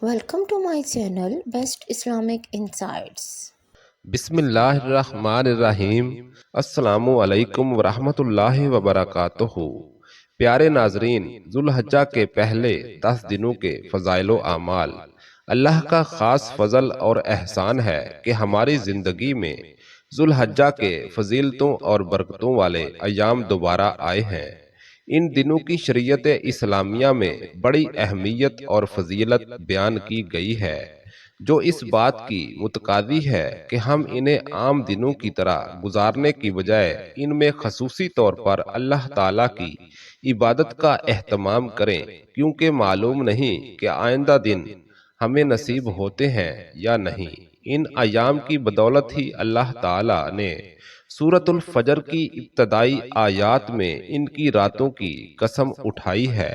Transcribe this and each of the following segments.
Welcome to my channel Best Islamic Insights. بسم اللہ الرحمن الرحیم۔ السلام علیکم ورحمۃ اللہ وبرکاتہ۔ پیارے ناظرین، ذوالحجہ کے پہلے 10 دنوں کے فضائل و اعمال۔ اللہ کا خاص فضل اور احسان ہے کہ ہماری زندگی میں ذوالحجہ کے فضیلتوں اور برکتوں والے ایام دوبارہ آئے ہیں۔ ان دنوں کی شریعت اسلامیہ میں بڑی اہمیت اور فضیلت بیان کی گئی ہے، جو اس بات کی متقاضی ہے کہ ہم انہیں عام دنوں کی طرح گزارنے کی بجائے ان میں خصوصی طور پر اللہ تعالیٰ کی عبادت کا اہتمام کریں، کیونکہ معلوم نہیں کہ آئندہ دن ہمیں نصیب ہوتے ہیں یا نہیں۔ ان ایام کی بدولت ہی اللہ تعالیٰ نے سورۃ الفجر کی ابتدائی آیات میں ان کی راتوں کی قسم اٹھائی ہے۔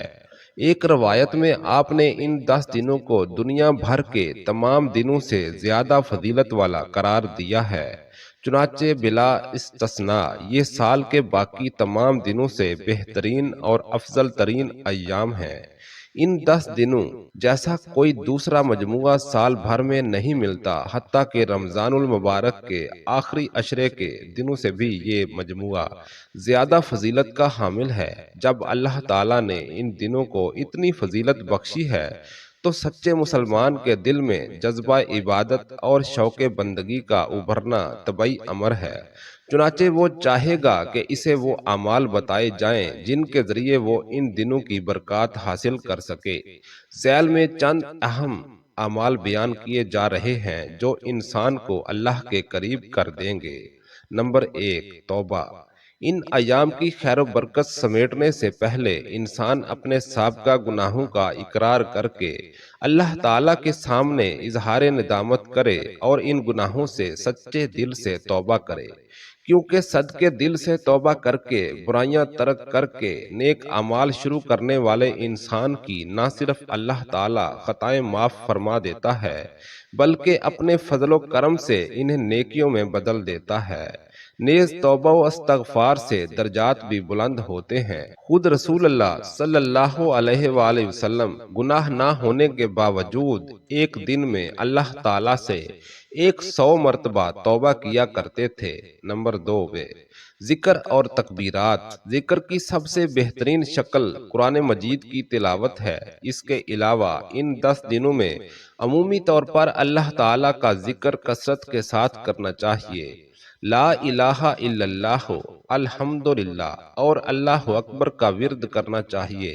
ایک روایت میں آپ نے ان 10 دنوں کو دنیا بھر کے تمام دنوں سے زیادہ فضیلت والا قرار دیا ہے، چنانچہ بلا استثناء یہ سال کے باقی تمام دنوں سے بہترین اور افضل ترین ایام ہیں۔ ان 10 دنوں جیسا کوئی دوسرا مجموعہ سال بھر میں نہیں ملتا، حتیٰ کہ رمضان المبارک کے آخری عشرے کے دنوں سے بھی یہ مجموعہ زیادہ فضیلت کا حامل ہے۔ جب اللہ تعالیٰ نے ان دنوں کو اتنی فضیلت بخشی ہے تو سچے مسلمان کے دل میں جذبہ عبادت اور شوق بندگی کا ابھرنا طبعی امر ہے، چنانچہ وہ چاہے گا کہ اسے وہ اعمال بتائے جائیں جن کے ذریعے وہ ان دنوں کی برکات حاصل کر سکے۔ ذیل میں چند اہم اعمال بیان کیے جا رہے ہیں جو انسان کو اللہ کے قریب کر دیں گے۔ نمبر 1، توبہ۔ ان ایام کی خیر و برکت سمیٹنے سے پہلے انسان اپنے سابقہ گناہوں کا اقرار کر کے اللہ تعالیٰ کے سامنے اظہار ندامت کرے اور ان گناہوں سے سچے دل سے توبہ کرے، کیونکہ صدقے دل سے توبہ کر کے برائیاں ترک کر کے نیک اعمال شروع کرنے والے انسان کی نہ صرف اللہ تعالیٰ خطائیں معاف فرما دیتا ہے بلکہ اپنے فضل و کرم سے انہیں نیکیوں میں بدل دیتا ہے۔ نیز توبہ و استغفار سے درجات بھی بلند ہوتے ہیں۔ خود رسول اللہ صلی اللہ علیہ وآلہ وسلم گناہ نہ ہونے کے باوجود ایک دن میں اللہ تعالیٰ سے 100 مرتبہ توبہ کیا کرتے تھے۔ نمبر 2، ذکر اور تکبیرات۔ ذکر کی سب سے بہترین شکل قرآن مجید کی تلاوت ہے۔ اس کے علاوہ ان 10 دنوں میں عمومی طور پر اللہ تعالیٰ کا ذکر کثرت کے ساتھ کرنا چاہیے۔ لا الہ الا اللہ، الحمدللہ اور اللہ اکبر کا ورد کرنا چاہیے۔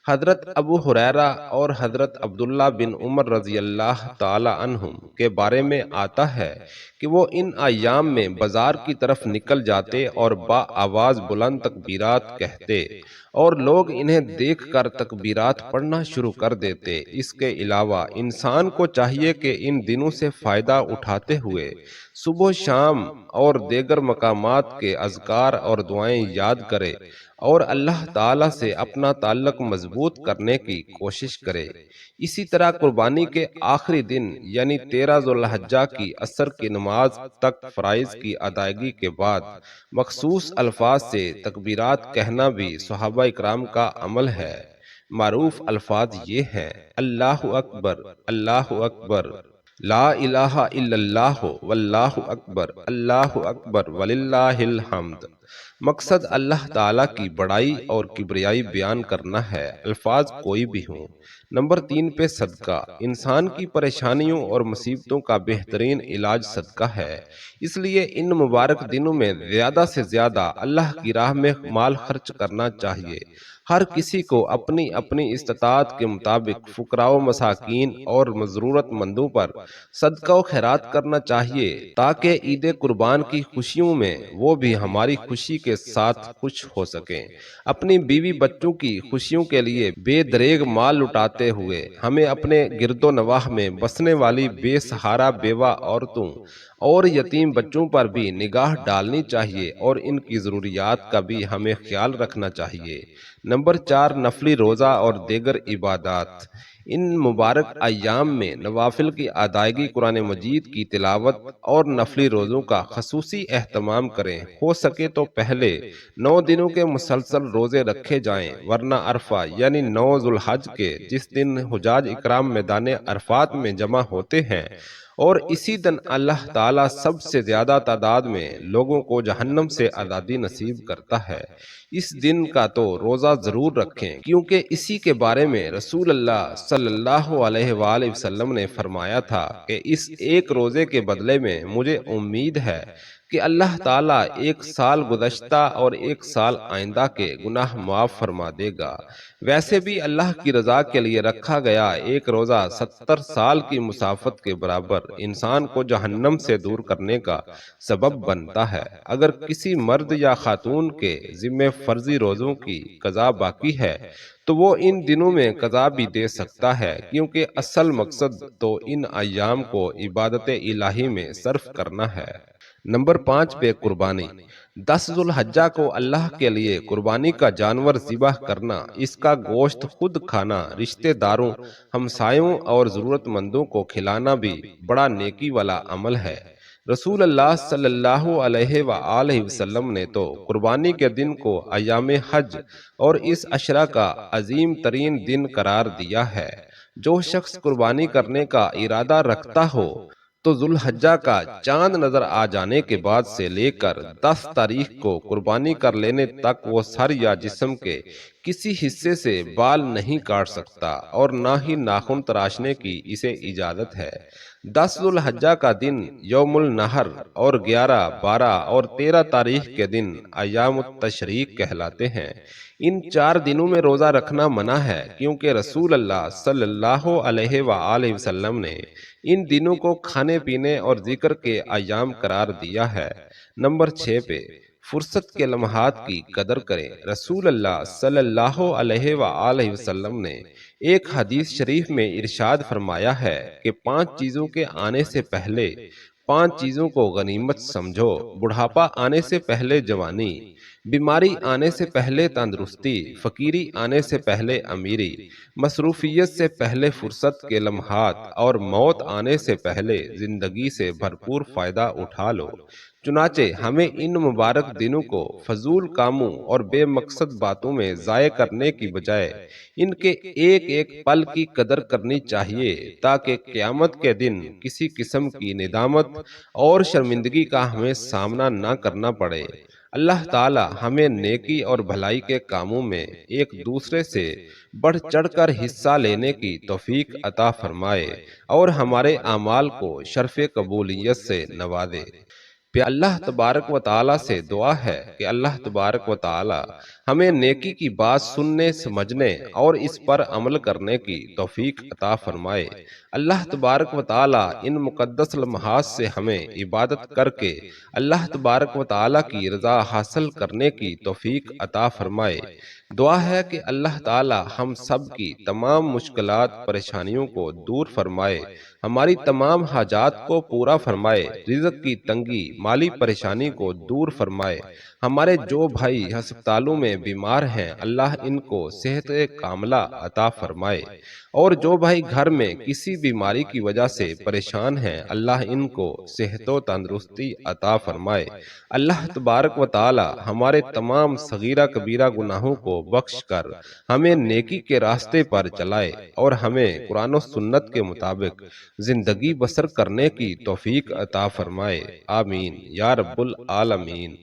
حضرت ابو ہریرہ اور حضرت عبداللہ بن عمر رضی اللہ تعالی عنہم کے بارے میں آتا ہے کہ وہ ان ایام میں بازار کی طرف نکل جاتے اور با آواز بلند تکبیرات کہتے اور لوگ انہیں دیکھ کر تکبیرات پڑھنا شروع کر دیتے۔ اس کے علاوہ انسان کو چاہیے کہ ان دنوں سے فائدہ اٹھاتے ہوئے صبح و شام اور دیگر مقامات کے اذکار اور دعائیں یاد کرے اور اللہ تعالیٰ سے اپنا تعلق مضبوط کرنے کی کوشش کرے۔ اسی طرح قربانی کے آخری دن یعنی 13 ذوالحجہ کی عصر کی نماز تک فرائض کی ادائیگی کے بعد مخصوص الفاظ سے تکبیرات کہنا بھی صحابہ اکرام کا عمل ہے۔ معروف الفاظ یہ ہیں: اللہ اکبر، اللہ اکبر، لا الہ الا اللہ، واللہ اکبر، اللہ اکبر وللہ الحمد۔ مقصد اللہ تعالیٰ کی بڑائی اور کبریائی بیان کرنا ہے، الفاظ کوئی بھی ہوں۔ نمبر 3 پہ صدقہ۔ انسان کی پریشانیوں اور مصیبتوں کا بہترین علاج صدقہ ہے، اس لیے ان مبارک دنوں میں زیادہ سے زیادہ اللہ کی راہ میں مال خرچ کرنا چاہیے۔ ہر کسی کو اپنی اپنی استطاعت کے مطابق فقراء و مساکین اور ضرورت مندوں پر صدقہ و خیرات کرنا چاہیے تاکہ عید قربان کی خوشیوں میں وہ بھی ہماری خوشی کے ساتھ خوش ہو سکیں۔ اپنی بیوی بچوں کی خوشیوں کے لیے بے دریغ مال لٹاتے ہوئے ہمیں اپنے گرد و نواح میں بسنے والی بے سہارا بیوہ عورتوں اور یتیم بچوں پر بھی نگاہ ڈالنی چاہیے اور ان کی ضروریات کا بھی ہمیں خیال رکھنا چاہیے۔ نمبر 4، نفلی روزہ اور دیگر عبادات۔ ان مبارک ایام میں نوافل کی ادائیگی، قرآن مجید کی تلاوت اور نفلی روزوں کا خصوصی اہتمام کریں۔ ہو سکے تو پہلے 9 دنوں کے مسلسل روزے رکھے جائیں، ورنہ عرفہ یعنی 9 ذوالحج کے جس دن حجاج اکرام میدان عرفات میں جمع ہوتے ہیں اور اسی دن اللہ تعالیٰ سب سے زیادہ تعداد میں لوگوں کو جہنم سے آزادی نصیب کرتا ہے، اس دن کا تو روزہ ضرور رکھیں، کیونکہ اسی کے بارے میں رسول اللہ صلی اللہ علیہ وآلہ وسلم نے فرمایا تھا کہ اس ایک روزے کے بدلے میں مجھے امید ہے کہ اللہ تعالیٰ 1 سال گزشتہ اور 1 سال آئندہ کے گناہ معاف فرما دے گا۔ ویسے بھی اللہ کی رضا کے لیے رکھا گیا ایک روزہ 70 سال کی مسافت کے برابر انسان کو جہنم سے دور کرنے کا سبب بنتا ہے۔ اگر کسی مرد یا خاتون کے ذمہ فرضی روزوں کی قضا باقی ہے تو وہ ان دنوں میں قضا بھی دے سکتا ہے، کیونکہ اصل مقصد تو ان ایام کو عبادت الہی میں صرف کرنا ہے۔ نمبر 5 پہ قربانی۔ 10 ذوالحجہ کو اللہ کے لیے قربانی کا جانور ذبح کرنا، اس کا گوشت خود کھانا، رشتہ داروں، ہمسایوں اور ضرورت مندوں کو کھلانا بھی بڑا نیکی والا عمل ہے۔ رسول اللہ صلی اللہ علیہ وآلہ وسلم نے تو قربانی کے دن کو ایام حج اور اس عشرہ کا عظیم ترین دن قرار دیا ہے۔ جو شخص قربانی کرنے کا ارادہ رکھتا ہو تو ذوالحجہ کا چاند نظر آ جانے کے بعد سے لے کر 10 تاریخ کو قربانی کر لینے تک وہ سر یا جسم کے کسی حصے سے بال نہیں کاٹ سکتا اور نہ ہی ناخن تراشنے کی اسے اجازت ہے۔ 10 ذوالحجہ کا دن یوم النحر اور 11، 12 اور 13 تاریخ کے دن ایام التشریق کہلاتے ہیں۔ ان 4 دنوں میں روزہ رکھنا منع ہے، کیونکہ رسول اللہ صلی اللہ علیہ وآلہ وسلم نے ان دنوں کو کھانے پینے اور ذکر کے ایام قرار دیا ہے۔ نمبر 6 پہ فرصت کے لمحات کی قدر کریں۔ رسول اللہ صلی اللہ علیہ وآلہ وسلم نے ایک حدیث شریف میں ارشاد فرمایا ہے کہ 5 چیزوں کے آنے سے پہلے 5 چیزوں کو غنیمت سمجھو: بڑھاپا آنے سے پہلے جوانی، بیماری آنے سے پہلے تندرستی، فقیری آنے سے پہلے امیری، مصروفیت سے پہلے فرصت کے لمحات، اور موت آنے سے پہلے زندگی سے بھرپور فائدہ اٹھا لو۔ چنانچہ ہمیں ان مبارک دنوں کو فضول کاموں اور بے مقصد باتوں میں ضائع کرنے کی بجائے ان کے ایک ایک پل کی قدر کرنی چاہیے، تاکہ قیامت کے دن کسی قسم کی ندامت اور شرمندگی کا ہمیں سامنا نہ کرنا پڑے۔ اللہ تعالی ہمیں نیکی اور بھلائی کے کاموں میں ایک دوسرے سے بڑھ چڑھ کر حصہ لینے کی توفیق عطا فرمائے اور ہمارے اعمال کو شرف قبولیت سے نوازے۔ پہ اللہ تبارک و تعالیٰ سے دعا ہے کہ اللہ تبارک و تعالیٰ ہمیں نیکی کی بات سننے، سمجھنے اور اس پر عمل کرنے کی توفیق عطا فرمائے۔ اللہ تبارک و تعالیٰ ان مقدس لمحات سے ہمیں عبادت کر کے اللہ تبارک و تعالیٰ کی رضا حاصل کرنے کی توفیق عطا فرمائے۔ دعا ہے کہ اللہ تعالیٰ ہم سب کی تمام مشکلات، پریشانیوں کو دور فرمائے، ہماری تمام حاجات کو پورا فرمائے، رزق کی تنگی، مالی پریشانی کو دور فرمائے۔ ہمارے جو بھائی ہسپتالوں میں بیمار ہیں، اللہ ان کو صحت کاملہ عطا فرمائے، اور جو بھائی گھر میں کسی بیماری کی وجہ سے پریشان ہیں، اللہ ان کو صحت و تندرستی عطا فرمائے۔ اللہ تبارک و تعالی ہمارے تمام صغیرہ کبیرہ گناہوں کو بخش کر ہمیں نیکی کے راستے پر چلائے اور ہمیں قرآن و سنت کے مطابق زندگی بسر کرنے کی توفیق عطا فرمائے۔ آمین یا رب العالمین۔